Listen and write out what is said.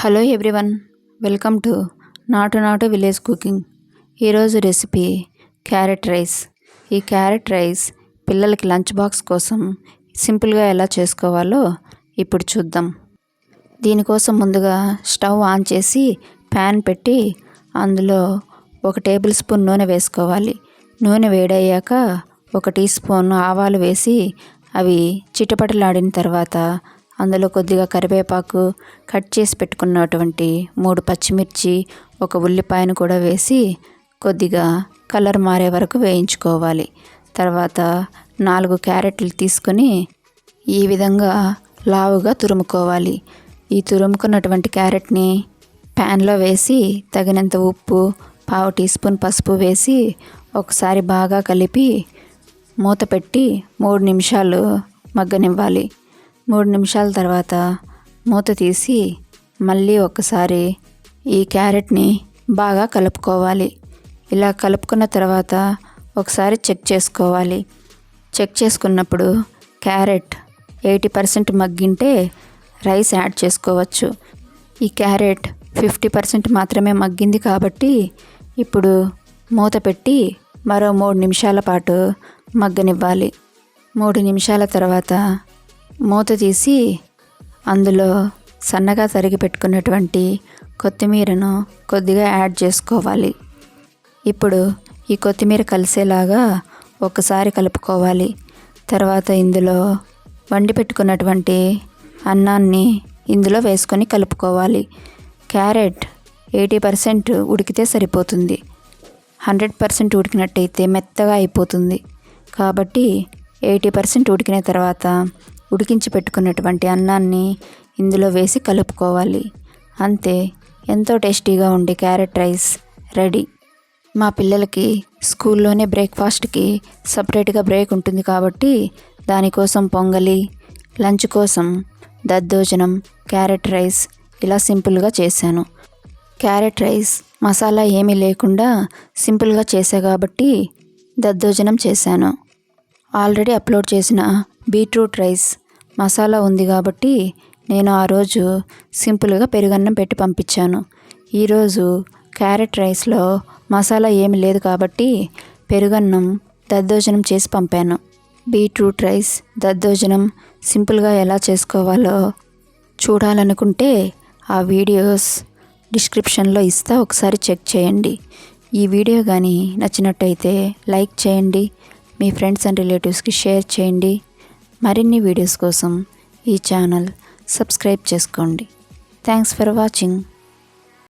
Hello everyone, welcome to నాటు village cooking. ఈరోజు recipe carrot rice. ఈ క్యారెట్ రైస్ పిల్లలకి లంచ్ బాక్స్ కోసం సింపుల్గా ఎలా చేసుకోవాలో ఇప్పుడు చూద్దాం. దీనికోసం ముందుగా స్టవ్ ఆన్ చేసి ప్యాన్ పెట్టి అందులో 1 టేబుల్ స్పూన్ నూనె వేసుకోవాలి. నూనె వేడయ్యాక 1 టీ స్పూన్ ఆవాలు వేసి అవి చిటపటలాడిన తర్వాత అందులో కొద్దిగా కరివేపాకు, కట్ చేసి పెట్టుకున్నటువంటి 3 పచ్చిమిర్చి, 1 ఉల్లిపాయను కూడా వేసి కొద్దిగా కలర్ మారే వరకు వేయించుకోవాలి. తర్వాత 4 క్యారెట్లు తీసుకొని ఈ విధంగా లావుగా తురుముకోవాలి. ఈ తురుముకున్నటువంటి క్యారెట్ని ప్యాన్లో వేసి తగినంత ఉప్పు, 1/2 టీ స్పూన్ పసుపు వేసి ఒకసారి బాగా కలిపి మూత పెట్టి 3 నిమిషాలు మగ్గనివ్వాలి. 3 నిమిషాల తర్వాత మూత తీసి మళ్ళీ ఒకసారి ఈ క్యారెట్ని బాగా కలుపుకోవాలి. ఇలా కలుపుకున్న తర్వాత ఒకసారి చెక్ చేసుకోవాలి. చెక్ చేసుకున్నప్పుడు క్యారెట్ 80% మగ్గింటే రైస్ యాడ్ చేసుకోవచ్చు. ఈ క్యారెట్ 50% మాత్రమే మగ్గింది కాబట్టి ఇప్పుడు మూత పెట్టి మరో 3 నిమిషాల పాటు మగ్గనివ్వాలి. 3 నిమిషాల తర్వాత మూత తీసి అందులో సన్నగా తరిగి పెట్టుకున్నటువంటి కొత్తిమీరను కొద్దిగా యాడ్ చేసుకోవాలి. ఇప్పుడు ఈ కొత్తిమీర కలిసేలాగా ఒకసారి కలుపుకోవాలి. తర్వాత ఇందులో వండి పెట్టుకున్నటువంటి అన్నాన్ని ఇందులో వేసుకొని కలుపుకోవాలి. క్యారెట్ 80% ఉడికితే సరిపోతుంది. 100% ఉడికినట్టయితే మెత్తగా అయిపోతుంది. కాబట్టి 80% ఉడికిన తర్వాత ఉడికించి పెట్టుకున్నటువంటి అన్నాన్ని ఇందులో వేసి కలుపుకోవాలి. అంతే, ఎంతో టేస్టీగా ఉండే క్యారెట్ రైస్ రెడీ. మా పిల్లలకి స్కూల్లోనే బ్రేక్ఫాస్ట్కి సపరేట్గా బ్రేక్ ఉంటుంది కాబట్టి దానికోసం పొంగలి, లంచ్ కోసం దద్దోజనం, క్యారెట్ రైస్ ఇలా సింపుల్గా చేశాను. క్యారెట్ రైస్ మసాలా ఏమీ లేకుండా సింపుల్గా చేసా కాబట్టి దద్దోజనం చేశాను. ఆల్రెడీ అప్లోడ్ చేసిన బీట్రూట్ రైస్ మసాలా ఉంది కాబట్టి నేను ఆ రోజు సింపుల్గా పెరుగన్నం పెట్టి పంపించాను. ఈరోజు క్యారెట్ రైస్లో మసాలా ఏమి లేదు కాబట్టి పెరుగన్నం, దద్దోజనం చేసి పంపాను. బీట్రూట్ రైస్, దద్దోజనం సింపుల్గా ఎలా చేసుకోవాలో చూడాలనుకుంటే ఆ వీడియోస్ డిస్క్రిప్షన్లో ఇస్తా, ఒకసారి చెక్ చేయండి. ఈ వీడియో కానీ నచ్చినట్టయితే లైక్ చేయండి, మీ ఫ్రెండ్స్ అండ్ రిలేటివ్స్కి షేర్ చేయండి. మరిన్ని వీడియోస్ కోసం ఈ ఛానల్ సబ్స్క్రైబ్ చేసుకోండి. Thanks for watching.